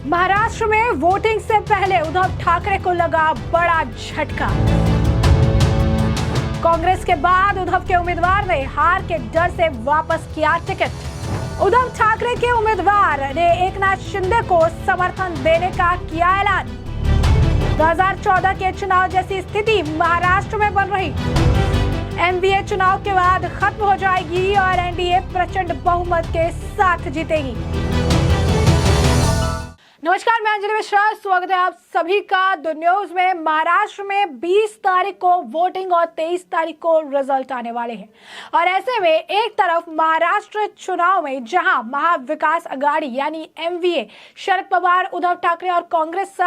महाराष्ट्र में वोटिंग से पहले उद्धव ठाकरे को लगा बड़ा झटका। कांग्रेस के बाद उद्धव के उम्मीदवार ने हार के डर से वापस किया टिकट। उद्धव ठाकरे के उम्मीदवार ने एकनाथ शिंदे को समर्थन देने का किया ऐलान। 2014 के चुनाव जैसी स्थिति महाराष्ट्र में बन रही। एमवीए चुनाव के बाद खत्म हो जाएगी और एनडीए प्रचंड बहुमत के साथ जीतेगी। नमस्कार, मैं अंजलि मिश्रा, स्वागत है आप सभी का द न्यूज में। महाराष्ट्र में 20 तारीख को वोटिंग और 23 तारीख को रिजल्ट आने वाले हैं और ऐसे में एक तरफ महाराष्ट्र चुनाव में जहां महाविकास अघाड़ी यानी एमवीए शरद पवार, उद्धव ठाकरे और कांग्रेस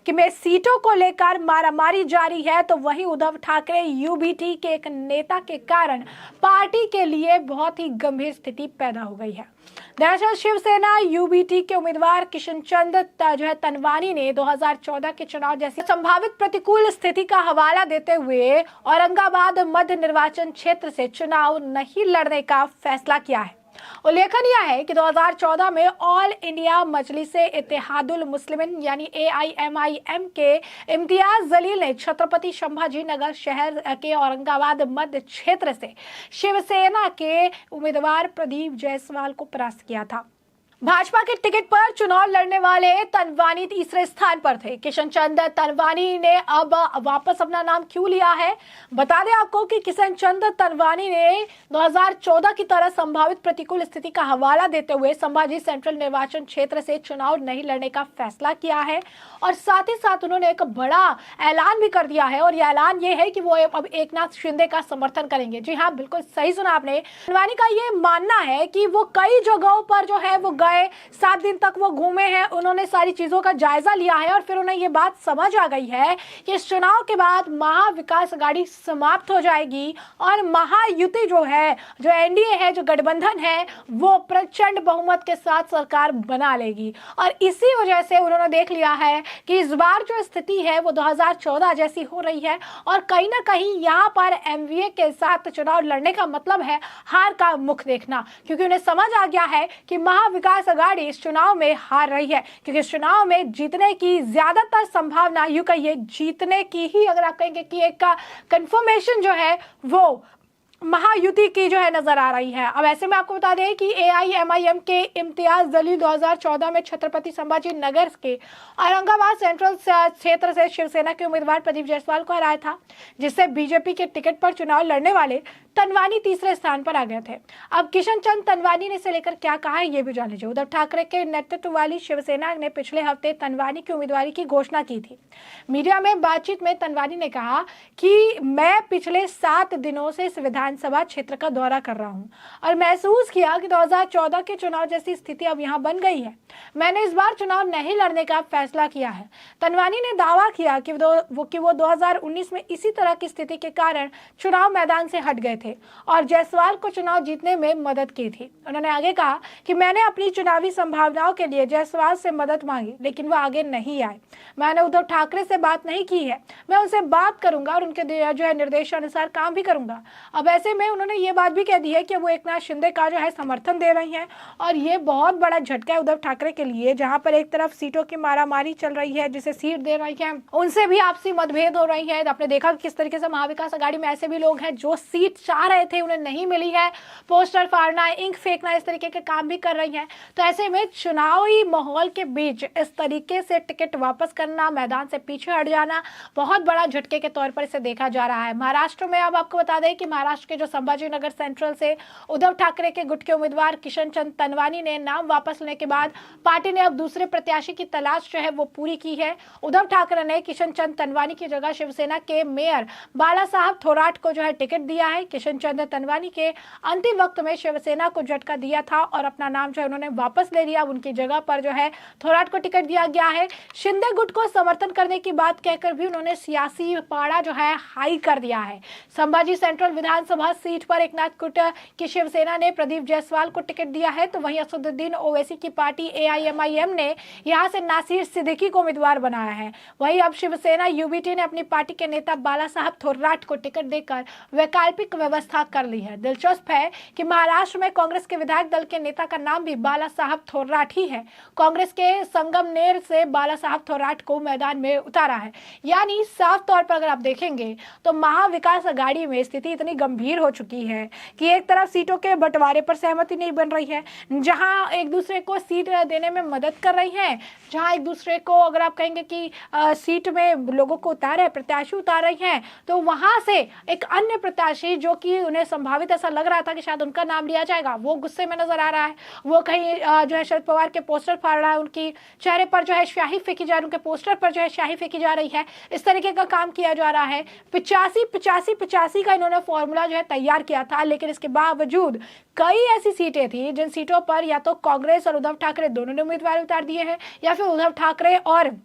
में सीटों को लेकर मारामारी जारी है, तो वहीं उद्धव ठाकरे यूबीटी के एक नेता के कारण पार्टी के लिए बहुत ही गंभीर स्थिति पैदा हो गई है। दरअसल शिवसेना यूबीटी के उम्मीदवार किशन चंद तनवानी ने 2014 के चुनाव जैसी संभावित प्रतिकूल स्थिति का हवाला देते हुए औरंगाबाद मध्य निर्वाचन क्षेत्र से चुनाव नहीं लड़ने का फैसला किया है। उल्लेखनीय है कि 2014 में ऑल इंडिया मजलिसे इत्तेहादुल मुस्लिमीन यानी AIMIM के इम्तियाज जलील ने छत्रपति संभाजी नगर शहर के औरंगाबाद मध्य क्षेत्र से शिवसेना के उम्मीदवार प्रदीप जायसवाल को परास्त किया था। भाजपा के टिकट पर चुनाव लड़ने वाले तनवानी तीसरे स्थान पर थे। किशन चंद तनवानी ने अब वापस अपना नाम क्यों लिया है, बता दें आपको कि किशन चंद तनवानी ने 2014 की तरह संभावित प्रतिकूल स्थिति का हवाला देते हुए संभाजी सेंट्रल निर्वाचन क्षेत्र से चुनाव नहीं लड़ने का फैसला किया है और साथ ही साथ उन्होंने एक बड़ा ऐलान भी कर दिया है और यह ऐलान ये है कि वो अब एकनाथ शिंदे का समर्थन करेंगे। जी हाँ, बिल्कुल सही सुना आपने। तनवानी का ये मानना है कि वो कई जगहों पर जो है वो 7 दिन तक वो घूमे हैं, उन्होंने सारी चीजों का जायजा लिया है और फिर उन्हें ये बात समझ आ गई है कि इस चुनाव के बाद महाविकास अघाड़ी समाप्त हो जाएगी और महायुति जो है, जो एनडीए है, जो गठबंधन है, वो प्रचंड बहुमत के साथ सरकार बना लेगी। और इसी वजह से उन्होंने देख लिया है कि इस बार जो स्थिति है वो 2014 जैसी हो रही है और कहीं ना कहीं यहाँ पर एमवीए के साथ चुनाव लड़ने का मतलब है हार का मुख देखना, क्योंकि उन्हें समझ आ गया है कि महाविकास अघाड़ी इस चुनाव में हार रही है, क्योंकि इस चुनाव में जीतने की ज्यादातर संभावना, यूं कहिए जीतने की ही, अगर आप कहेंगे कि एक का कंफर्मेशन जो है वो महायुति की जो है नजर आ रही है। अब ऐसे में आपको बता दें कि AIMIM के इम्तियाज जलील 2014 में छत्रपति संभाजी नगर के औरंगाबाद सेंट्रल क्षेत्र से शिवसेना के उम्मीदवार प्रदीप जायसवाल को हराया था, जिससे बीजेपी के टिकट पर चुनाव लड़ने वाले तनवानी तीसरे स्थान पर आ गए थे। अब किशन चंद तनवानी ने इसे लेकर क्या कहा है ये भी जान लीजिए। उद्धव ठाकरे के नेतृत्व वाली शिवसेना ने पिछले हफ्ते तनवानी की उम्मीदवारी की घोषणा की थी। मीडिया में बातचीत में तनवानी ने कहा कि मैं पिछले 7 दिनों से इस विधानसभा क्षेत्र का दौरा कर रहा हूं और महसूस किया कि 2014 के चुनाव जैसी स्थिति अब यहाँ बन गई है। मैंने इस बार चुनाव नहीं लड़ने का फैसला किया है। तनवानी ने दावा किया कि वो 2019 में इसी तरह की स्थिति के कारण चुनाव मैदान से हट गए थे और जायसवाल को चुनाव जीतने में मदद की थी। उन्होंने आगे कहा कि मैंने अपनी चुनावी संभावनाओं के लिए जायसवाल से मदद मांगी, लेकिन वो आगे नहीं आए। मैंने उद्धव ठाकरे से बात नहीं की है, मैं उनसे बात करूंगा और उनके जो है निर्देशानुसार काम भी करूंगा। अब ऐसे में उन्होंने ये बात भी कह दी है कि वो एकनाथ शिंदे का जो है समर्थन दे रही हैं और ये बहुत बड़ा झटका है उद्धव ठाकरे के लिए, जहां पर एक तरफ सीटों की मारामारी चल रही है, जिसे सीट दे रही है उनसे भी आपसी मतभेद हो रही है। आपने देखा किस तरीके से महाविकास अघाड़ी में ऐसे भी लोग हैं जो सीट चाह रहे थे, उन्हें नहीं मिली है, पोस्टर फाड़ना, इंक फेंकना, इस तरीके के काम भी कर रही हैं। तो ऐसे में चुनावी माहौल के बीच इस तरीके से टिकट वापस करना, मैदान से पीछे हट जाना बहुत बड़ा झटके के तौर पर इसे देखा जा रहा है। महाराष्ट्र में अब आपको बता दें कि महाराष्ट्र के जो संभाजी नगर सेंट्रल से उद्धव ठाकरे के गुट के उम्मीदवार किशन चंद तनवानी ने नाम वापस लेने के बाद पार्टी ने अब दूसरे प्रत्याशी की तलाश जो है वो पूरी की है। उद्धव ठाकरे ने किशन चंद तनवानी की जगह शिवसेना के मेयर बाला साहब थोराट को जो है टिकट दिया है। किशन चंद तनवानी के अंतिम वक्त में शिवसेना को झटका दिया था और अपना नाम जो है उन्होंने वापस ले लिया। उनकी जगह पर जो है थोराट को टिकट दिया गया है। शिंदे गुट को समर्थन करने की बात कहकर भी उन्होंने सियासी पाड़ा जो है हाई कर दिया है। संभाजी सेंट्रल विधानसभा लोकसभा सीट पर एकनाथ कुट की शिवसेना ने प्रदीप जायसवाल को टिकट दिया है, तो वहीं असदुद्दीन ओवैसी की पार्टी AIMIM ने यहां से नासिर सिद्दीकी को उम्मीदवार बनाया है। वहीं अब शिवसेना UBT ने अपनी पार्टी के नेता बाला साहब थोराट को टिकट देकर वैकल्पिक व्यवस्था कर ली है। दिलचस्प है कि महाराष्ट्र में कांग्रेस के विधायक दल के नेता का नाम भी बाला साहब थोराट ही है। कांग्रेस के संगमनेर से बाला साहब थोराट को मैदान में उतारा है। यानी साफ तौर पर अगर आप देखेंगे तो महाविकास अघाड़ी में स्थिति इतनी गंभीर हो चुकी है कि एक तरफ सीटों के बंटवारे पर सहमति नहीं बन रही है, जहां एक दूसरे को सीट देने में मदद कर रही है, जहां एक दूसरे को अगर आप कहेंगे कि सीट में लोगों को उतारे, प्रत्याशी उतार रही हैं, तो वहां से एक अन्य प्रत्याशी जो कि उन्हें संभावित ऐसा लग रहा था कि शायद उनका नाम लिया जाएगा, वो गुस्से में नजर आ रहा है। वो कहीं जो है शरद पवार के पोस्टर फाड़ रहा है, उनकी चेहरे पर जो है स्याही फेंकी जा रही है, उनके पोस्टर पर जो है स्याही फेंकी जा रही है। इस तरीके का काम किया जा रहा है। 85-85-85 का इन्होंने फॉर्मूला जो है तैयार किया था, लेकिन इसके बावजूद कई ऐसी सीटें थी जिन सीटों पर या तो कांग्रेस और उद्धव ठाकरे दोनों ने उम्मीदवार उतार दिए हैं, या फिर उद्धव ठाकरे और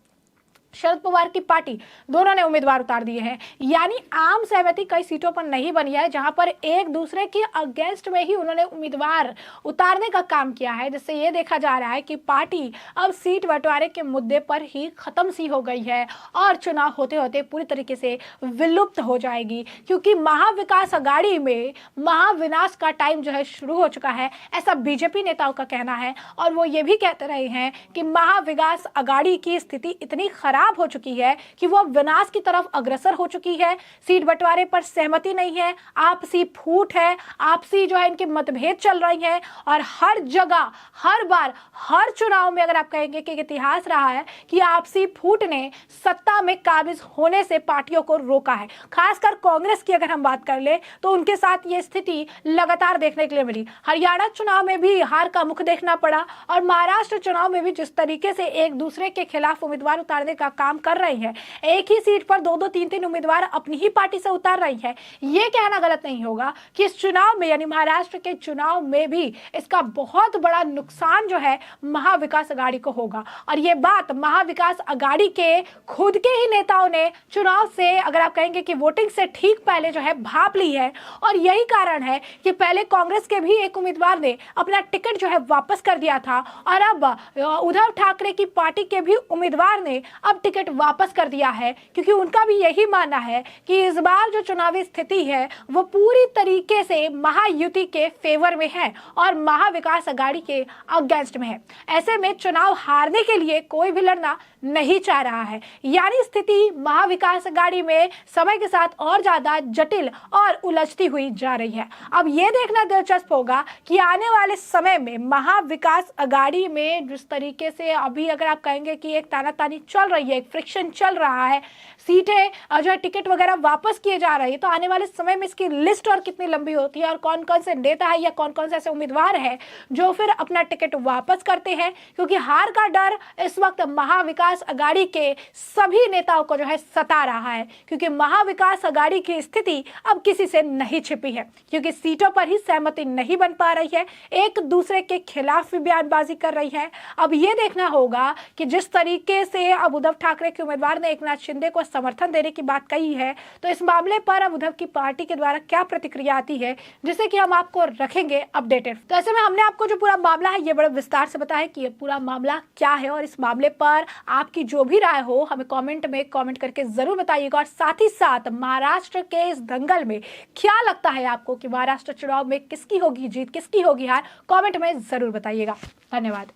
शरद पवार की पार्टी दोनों ने उम्मीदवार उतार दिए हैं। यानी आम सहमति कई सीटों पर नहीं बनी है, जहां पर एक दूसरे के अगेंस्ट में ही उन्होंने उम्मीदवार उतारने का काम किया है, जिससे ये देखा जा रहा है कि पार्टी अब सीट बंटवारे के मुद्दे पर ही खत्म सी हो गई है और चुनाव होते होते पूरी तरीके से विलुप्त हो जाएगी, क्योंकि महाविकास अघाड़ी में महाविनाश का टाइम जो है शुरू हो चुका है, ऐसा बीजेपी नेताओं का कहना है। और वो ये भी कहते रहे हैं कि महाविकास अघाड़ी की स्थिति इतनी खराब हो चुकी है कि वो विनाश की तरफ अग्रसर हो चुकी है। सीट बंटवारे पर सहमति नहीं है, आपसी फूट है, आपसी जो है इनके मतभेद चल रही है, और हर जगह हर बार हर चुनाव में अगर आप कहेंगे कि इतिहास रहा है कि आपसी फूट ने सत्ता में काबिज होने से पार्टियों को रोका है। खासकर कांग्रेस की अगर हम बात कर ले तो उनके साथ ये स्थिति लगातार देखने के लिए मिली। हरियाणा चुनाव में भी हार का मुख देखना पड़ा, और महाराष्ट्र चुनाव में भी जिस तरीके से एक दूसरे के खिलाफ उम्मीदवार उतारने का काम कर रही है, एक ही सीट पर 2-2 3-3 उम्मीदवार अपनी ही पार्टी से उतार रही है, ये कहना गलत नहीं होगा कि इस चुनाव में यानी महाराष्ट्र के चुनाव में भी इसका बहुत बड़ा नुकसान जो है महाविकास अघाड़ी को होगा। और ये बात महाविकास अघाड़ी के खुद के ही नेताओं ने चुनाव से अगर आप कहेंगे कि वोटिंग से ठीक पहले जो है भाप ली है, और यही कारण है कि पहले कांग्रेस के भी एक उम्मीदवार ने अपना टिकट जो है वापस कर दिया था, और अब उद्धव ठाकरे की पार्टी के भी उम्मीदवार ने अब टिकट वापस कर दिया है, क्योंकि उनका भी यही मानना है कि इस बार जो चुनावी स्थिति है वो पूरी तरीके से महायुति के फेवर में है और महाविकास अघाड़ी के अगेंस्ट में है। ऐसे में चुनाव हारने के लिए कोई भी लड़ना नहीं चाह रहा है। यानी स्थिति महाविकास अघाड़ी में समय के साथ और ज्यादा जटिल और उलझती हुई जा रही है। अब यह देखना दिलचस्प होगा कि आने वाले समय में महाविकास अघाड़ी में जिस तरीके से अभी अगर आप कहेंगे कि एक तानातानी चल रही है, एक फ्रिक्शन चल रहा है, सीटें जो है टिकट वगैरह वापस किए जा रहे हैं, तो आने वाले समय में इसकी लिस्ट और कितनी लंबी होती है, और कौन कौन से नेता है या कौन कौन से ऐसे उम्मीदवार है जो फिर अपना टिकट वापस करते हैं, क्योंकि हार का डर इस वक्त महाविकास अघाड़ी के सभी नेताओं को जो है सता रहा है, क्योंकि महाविकास अघाड़ी की स्थिति अब किसी से नहीं छिपी है, क्योंकि सीटों पर ही सहमति नहीं बन पा रही है, एक दूसरे के खिलाफ भी बयानबाजी कर रही है। अब यह देखना होगा कि जिस तरीके से अब उद्धव ठाकरे के उम्मीदवार ने एकनाथ शिंदे को समर्थन देने की बात कही है, तो इस मामले पर अब उद्धव की पार्टी के द्वारा क्या प्रतिक्रिया आती है, जिसे कि हम आपको रखेंगे अपडेटेड। तो ऐसे में हमने आपको जो पूरा मामला है ये बड़े विस्तार से बताया कि ये पूरा मामला क्या है, और इस मामले पर आपकी जो भी राय हो हमें कमेंट में कमेंट करके जरूर बताइएगा। और साथ ही साथ महाराष्ट्र के इस दंगल में क्या लगता है आपको कि महाराष्ट्र चुनाव में किसकी होगी जीत, किसकी होगी हार, कमेंट में जरूर बताइएगा। धन्यवाद।